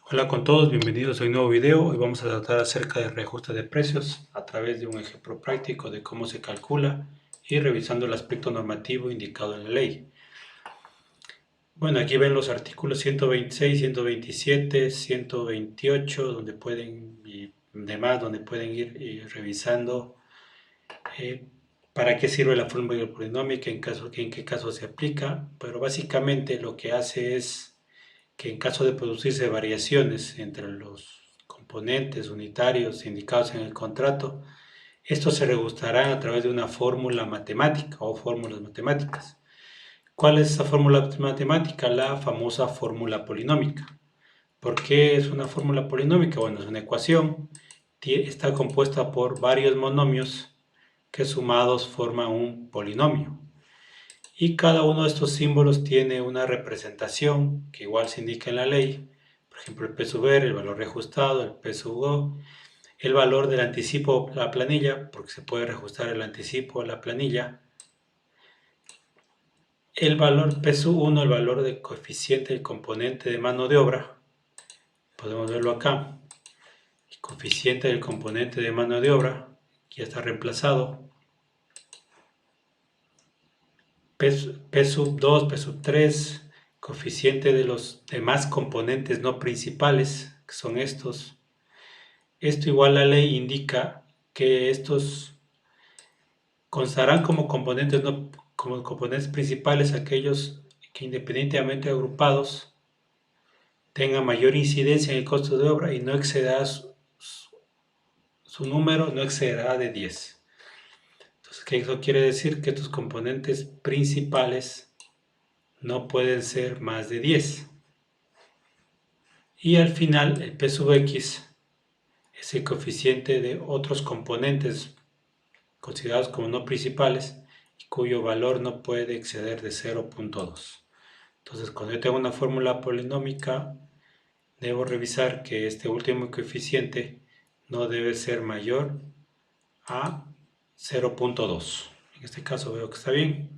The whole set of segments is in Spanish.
Hola con todos, bienvenidos a un nuevo video. Hoy vamos a tratar acerca de reajuste de precios a través de un ejemplo práctico de cómo se calcula y revisando el aspecto normativo indicado en la ley. Bueno, aquí ven los artículos 126, 127, 128, donde pueden y demás, donde pueden ir revisando eh, para qué sirve la fórmula polinómica, en qué caso se aplica, pero básicamente lo que hace es que en caso de producirse variaciones entre los componentes unitarios indicados en el contrato, estos se reajustarán a través de una fórmula matemática o fórmulas matemáticas. ¿Cuál es esa fórmula matemática? La famosa fórmula polinómica. ¿Por qué es una fórmula polinómica? Bueno, es una ecuación, está compuesta por varios monomios que sumados forman un polinomio. Y cada uno de estos símbolos tiene una representación que igual se indica en la ley. Por ejemplo, el P sub R, el valor reajustado, el P sub O, el valor del anticipo a la planilla, porque se puede reajustar el anticipo a la planilla. El valor P sub 1, el valor del coeficiente del componente de mano de obra. Podemos verlo acá. El coeficiente del componente de mano de obra ya está reemplazado. P sub 2, P sub 3, coeficiente de los demás componentes no principales, que son estos. Esto igual la ley indica que estos constarán como componentes, como componentes principales aquellos que independientemente agrupados tengan mayor incidencia en el costo de obra y no excederá su número no excederá de 10. Entonces, ¿qué eso quiere decir? Que estos componentes principales no pueden ser más de 10. Y al final el P sub X es el coeficiente de otros componentes considerados como no principales y cuyo valor no puede exceder de 0.2. Entonces, cuando yo tengo una fórmula polinómica, debo revisar que este último coeficiente no debe ser mayor a 0.2. En este caso veo que está bien.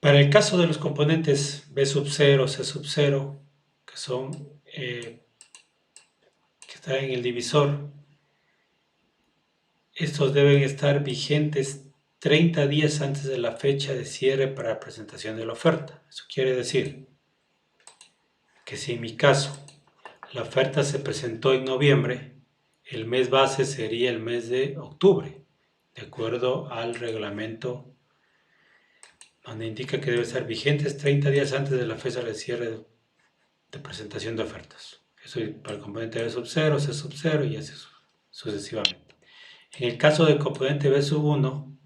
Para el caso de los componentes B sub 0, C sub 0, que son que están en el divisor, estos deben estar vigentes 30 días antes de la fecha de cierre para la presentación de la oferta. Eso quiere decir que si en mi caso la oferta se presentó en noviembre, el mes base sería el mes de octubre, de acuerdo al reglamento donde indica que debe estar vigentes 30 días antes de la fecha de cierre de presentación de ofertas. Eso para el componente B sub 0, C sub 0 y así sucesivamente. En el caso del componente B sub 1,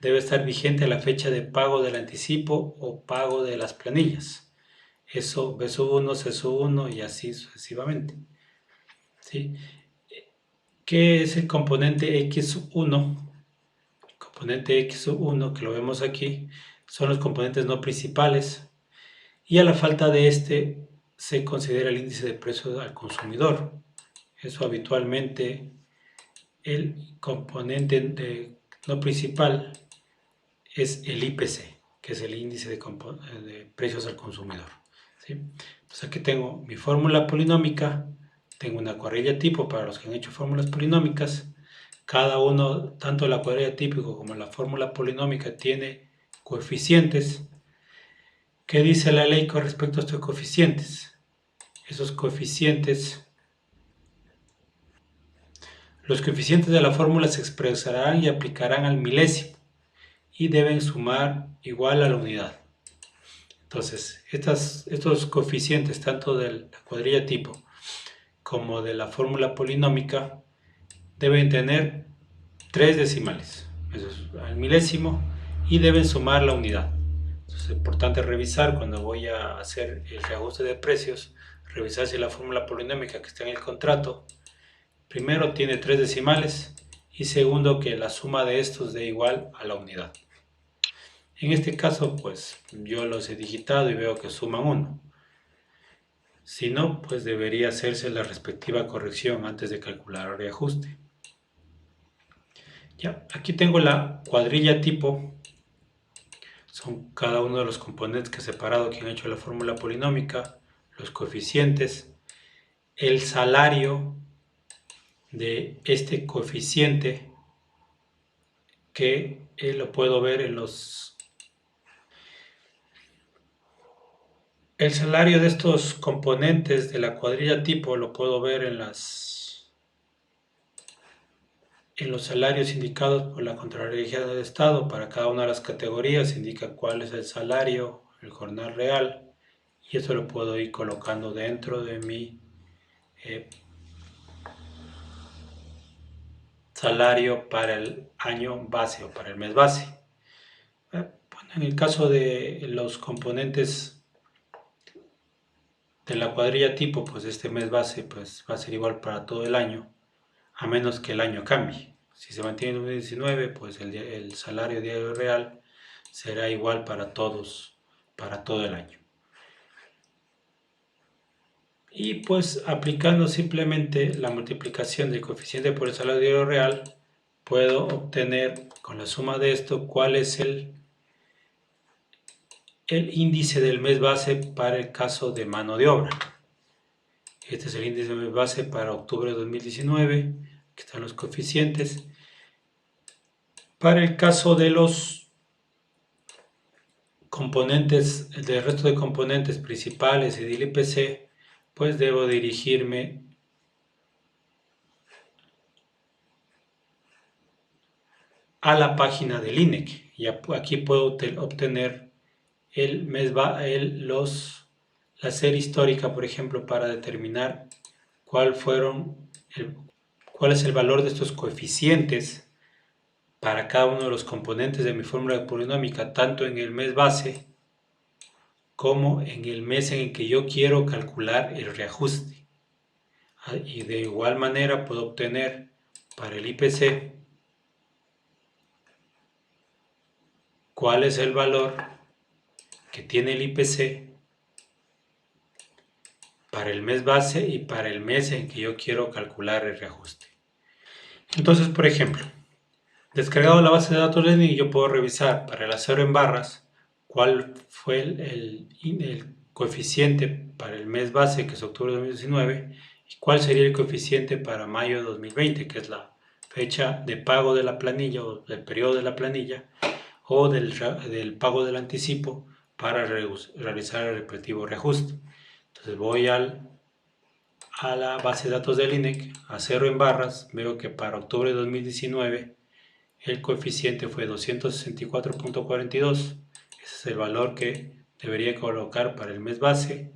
debe estar vigente la fecha de pago del anticipo o pago de las planillas. Eso B sub 1, C sub 1 y así sucesivamente. ¿Sí? ¿Qué es el componente X sub 1? El componente X sub 1, que lo vemos aquí, son los componentes no principales y a la falta de este se considera el índice de precios al consumidor. Eso habitualmente el componente no principal es el IPC, que es el índice de precios al consumidor. ¿Sí? Entonces aquí tengo mi fórmula polinómica, tengo una cuadrilla tipo para los que han hecho fórmulas polinómicas. Cada uno, tanto la cuadrilla típico como la fórmula polinómica, tiene coeficientes. ¿Qué dice la ley con respecto a estos coeficientes? Esos coeficientes, los coeficientes de la fórmula se expresarán y aplicarán al milésimo y deben sumar igual a la unidad. Entonces, estos coeficientes, tanto de la cuadrilla tipo como de la fórmula polinómica, deben tener 3 decimales, eso es al milésimo, y deben sumar la unidad. Entonces, es importante revisar cuando voy a hacer el reajuste de precios, revisar si la fórmula polinómica que está en el contrato, primero tiene 3 decimales y segundo que la suma de estos dé igual a la unidad. En este caso, pues yo los he digitado y veo que suman 1. Si no, pues debería hacerse la respectiva corrección antes de calcular el reajuste. Ya, aquí tengo la cuadrilla tipo. Son cada uno de los componentes que he separado que han hecho la fórmula polinómica. los coeficientes, el salario de este coeficiente que lo puedo ver en los... El salario de estos componentes de la cuadrilla tipo lo puedo ver en los salarios indicados por la Contraloría del Estado. Para cada una de las categorías indica cuál es el salario, el jornal real, y eso lo puedo ir colocando dentro de mi salario para el año base o para el mes base. Bueno, en el caso de los componentes de la cuadrilla tipo, pues este mes base pues va a ser igual para todo el año, a menos que el año cambie. Si se mantiene en 2019, pues el salario diario real será igual para todos, para todo el año. Y pues aplicando simplemente la multiplicación del coeficiente por el salario diario real, puedo obtener con la suma de esto cuál es el índice del mes base para el caso de mano de obra. Este es el índice del mes base para octubre de 2019. Aquí están los coeficientes. Para el caso de los componentes, del resto de componentes principales y del IPC, pues debo dirigirme a la página del INEC. Y aquí puedo obtener la serie histórica, por ejemplo, para determinar cuál es el valor de estos coeficientes para cada uno de los componentes de mi fórmula polinómica, tanto en el mes base como en el mes en el que yo quiero calcular el reajuste. Y de igual manera puedo obtener para el IPC cuál es el valor que tiene el IPC para el mes base y para el mes en que yo quiero calcular el reajuste. Entonces, por ejemplo, descargado la base de datos de INEC, yo puedo revisar para el acero en barras cuál fue el coeficiente para el mes base, que es octubre de 2019, y cuál sería el coeficiente para mayo de 2020, que es la fecha de pago de la planilla o del periodo de la planilla, o del pago del anticipo para realizar el respectivo reajuste. Entonces voy a la base de datos del INEC, acero en barras, veo que para octubre de 2019 el coeficiente fue 264.42. Ese es el valor que debería colocar para el mes base.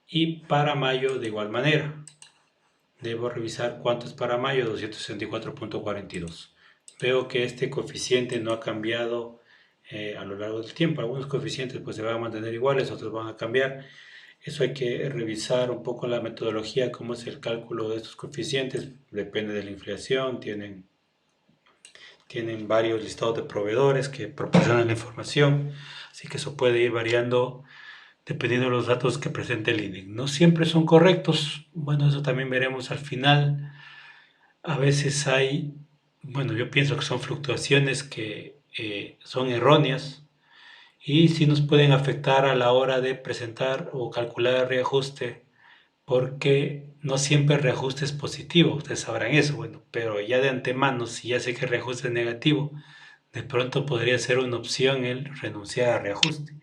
Y para mayo de igual manera. Debo revisar cuánto es para mayo, 264.42. Veo que este coeficiente no ha cambiado a lo largo del tiempo. Algunos coeficientes pues se van a mantener iguales, otros van a cambiar. Eso hay que revisar un poco la metodología, cómo es el cálculo de estos coeficientes. Depende de la inflación, tienen varios listados de proveedores que proporcionan la información, así que eso puede ir variando dependiendo de los datos que presente el INEC. No siempre son correctos, bueno, eso también veremos al final. A veces yo pienso que son fluctuaciones que son erróneas y sí nos pueden afectar a la hora de presentar o calcular el reajuste, porque no siempre el reajuste es positivo, ustedes sabrán eso, pero ya de antemano, si ya sé que el reajuste es negativo, de pronto podría ser una opción el renunciar al reajuste,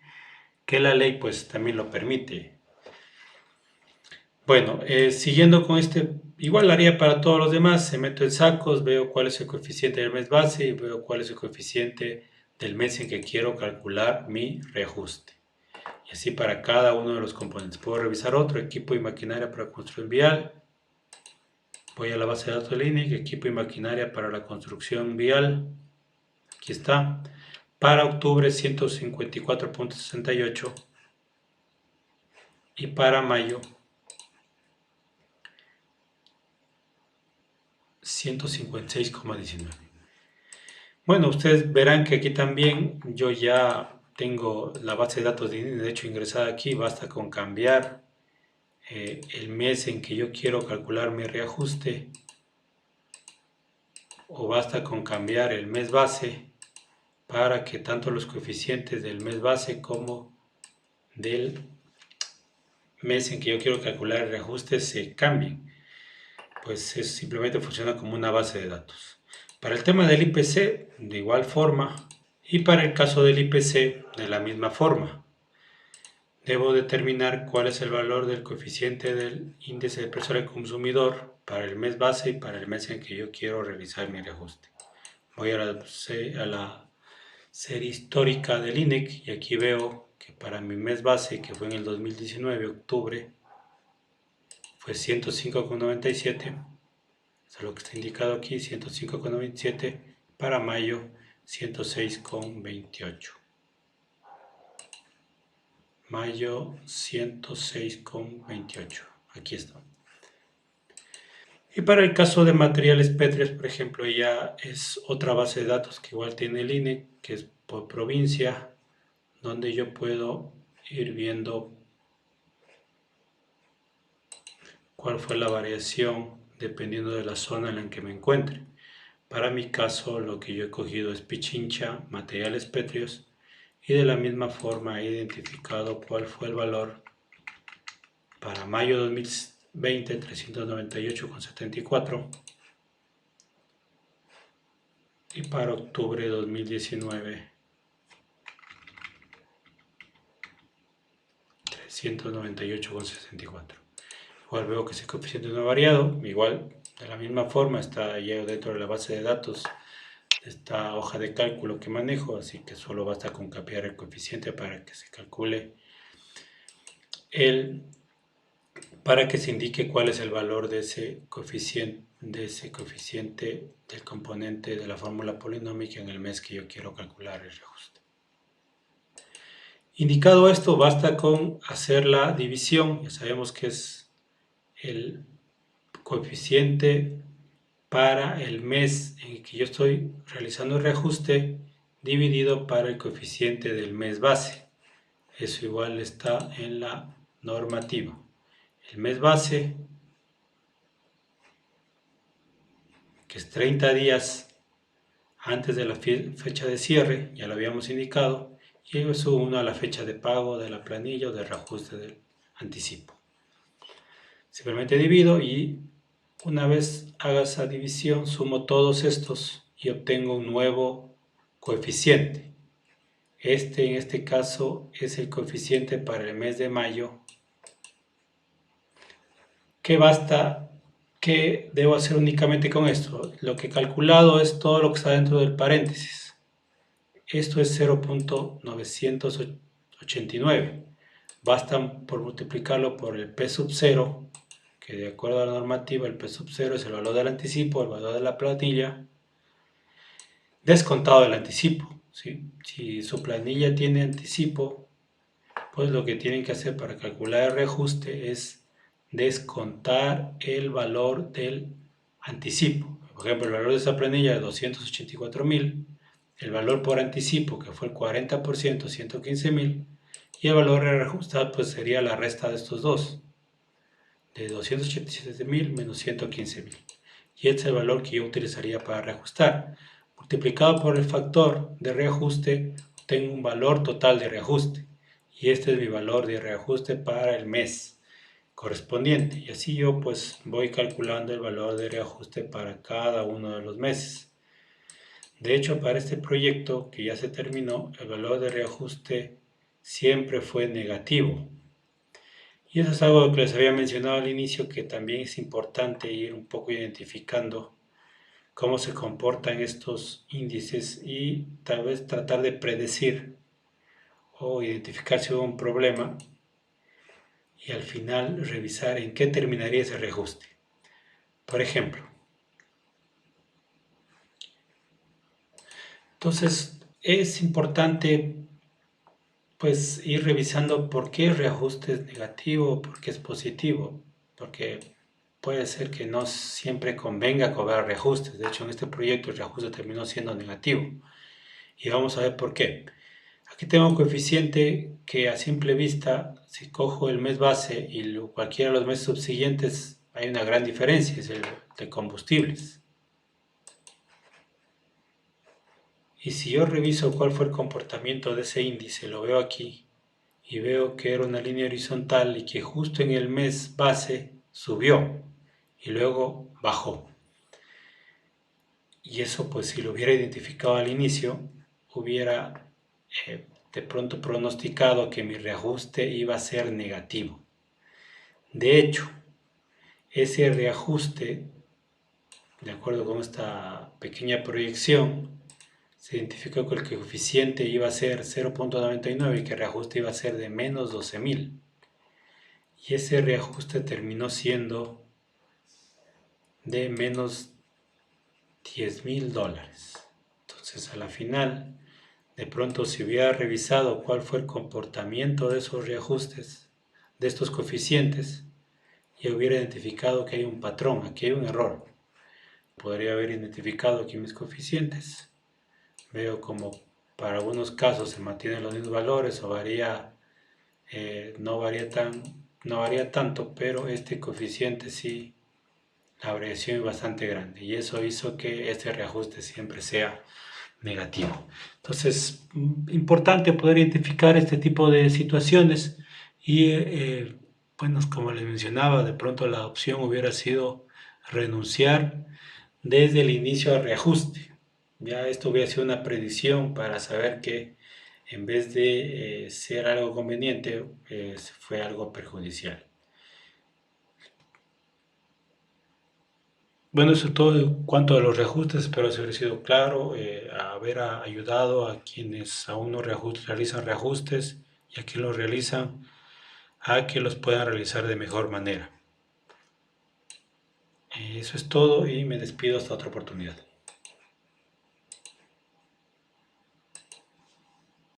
que la ley pues también lo permite. Bueno, siguiendo con igual lo haría para todos los demás, se meto en sacos, veo cuál es el coeficiente del mes base y veo cuál es el coeficiente del mes en que quiero calcular mi reajuste. Y así para cada uno de los componentes. Puedo revisar otro, equipo y maquinaria para construir vial. Voy a la base de datos del INEC, equipo y maquinaria para la construcción vial. Aquí está. Para octubre 154.68 y para mayo 156.19. Bueno, ustedes verán que aquí también yo ya tengo la base de datos de hecho ingresada aquí. Basta con cambiar el mes en que yo quiero calcular mi reajuste, o basta con cambiar el mes base para que tanto los coeficientes del mes base como del mes en que yo quiero calcular el reajuste se cambien. Pues eso simplemente funciona como una base de datos. Para el tema del IPC, de igual forma, y para el caso del IPC, de la misma forma. Debo determinar cuál es el valor del coeficiente del índice de precio al consumidor para el mes base y para el mes en que yo quiero realizar mi reajuste. Voy a la serie histórica del INEC y aquí veo que para mi mes base, que fue en el 2019, octubre, fue 105,97. Eso es lo que está indicado aquí, 105,97. Para mayo, 106,28. Mayo 106,28. Aquí está. Y para el caso de materiales pétreos, por ejemplo, ya es otra base de datos que igual tiene el INE, que es por provincia, donde yo puedo ir viendo cuál fue la variación dependiendo de la zona en la que me encuentre. Para mi caso, lo que yo he cogido es Pichincha, materiales pétreos, y de la misma forma he identificado cuál fue el valor para mayo 2020, 398,74, y para octubre 2019, 398,64. Igual veo que ese coeficiente no ha variado, igual de la misma forma está ya dentro de la base de datos esta hoja de cálculo que manejo, así que solo basta con copiar el coeficiente para que se calcule para que se indique cuál es el valor de ese coeficiente del componente de la fórmula polinómica en el mes que yo quiero calcular el reajuste. Indicado esto, basta con hacer la división. Ya sabemos que es el coeficiente para el mes en el que yo estoy realizando el reajuste dividido para el coeficiente del mes base. Eso igual está en la normativa. El mes base, que es 30 días antes de la fecha de cierre, ya lo habíamos indicado, y eso uno a la fecha de pago de la planilla o de reajuste del anticipo. Simplemente divido y una vez haga esa división, sumo todos estos y obtengo un nuevo coeficiente. En este caso es el coeficiente para el mes de mayo. ¿Qué debo hacer únicamente con esto? Lo que he calculado es todo lo que está dentro del paréntesis. Esto es 0.989. Basta por multiplicarlo por el P sub 0, que de acuerdo a la normativa el P sub 0 es el valor del anticipo, el valor de la planilla, descontado del anticipo. ¿Sí? Si su planilla tiene anticipo, pues lo que tienen que hacer para calcular el reajuste es descontar el valor del anticipo. Por ejemplo, el valor de esa planilla es 284.000, el valor por anticipo, que fue el 40%, 115.000, y el valor reajustado pues sería la resta de estos dos, de 287.000 menos 115.000. Y este es el valor que yo utilizaría para reajustar. Multiplicado por el factor de reajuste, tengo un valor total de reajuste. Y este es mi valor de reajuste para el mes correspondiente. Y así yo pues voy calculando el valor de reajuste para cada uno de los meses. De hecho, para este proyecto que ya se terminó, el valor de reajuste siempre fue negativo. Y eso es algo que les había mencionado al inicio, que también es importante ir un poco identificando cómo se comportan estos índices y tal vez tratar de predecir o identificar si hubo un problema y al final revisar en qué terminaría ese reajuste. Por ejemplo, entonces es importante pues ir revisando por qué el reajuste es negativo, por qué es positivo, porque puede ser que no siempre convenga cobrar reajustes. De hecho, en este proyecto el reajuste terminó siendo negativo. Y vamos a ver por qué. Aquí tengo un coeficiente que a simple vista, si cojo el mes base y cualquiera de los meses subsiguientes, hay una gran diferencia, es el de combustibles. Y si yo reviso cuál fue el comportamiento de ese índice, lo veo aquí, y veo que era una línea horizontal y que justo en el mes base subió y luego bajó. Y eso, pues si lo hubiera identificado al inicio, hubiera de pronto pronosticado que mi reajuste iba a ser negativo. De hecho, ese reajuste, de acuerdo con esta pequeña proyección, se identificó que el coeficiente iba a ser 0.99 y que el reajuste iba a ser de menos 12.000. Y ese reajuste terminó siendo de menos $10.000. Entonces, a la final, de pronto, si hubiera revisado cuál fue el comportamiento de esos reajustes, de estos coeficientes, ya hubiera identificado que hay un patrón, aquí hay un error. Podría haber identificado aquí mis coeficientes. Veo como para algunos casos se mantienen los mismos valores o no varía tanto, pero este coeficiente sí, la variación es bastante grande y eso hizo que este reajuste siempre sea negativo. Entonces, importante poder identificar este tipo de situaciones y, bueno, como les mencionaba, de pronto la opción hubiera sido renunciar desde el inicio al reajuste. Ya esto hubiera sido una predicción para saber que en vez de ser algo conveniente, fue algo perjudicial. Bueno, eso es todo en cuanto a los reajustes. Espero haber sido claro, haber ayudado a quienes aún no realizan reajustes y a quienes los realizan a que los puedan realizar de mejor manera. Eso es todo y me despido hasta otra oportunidad.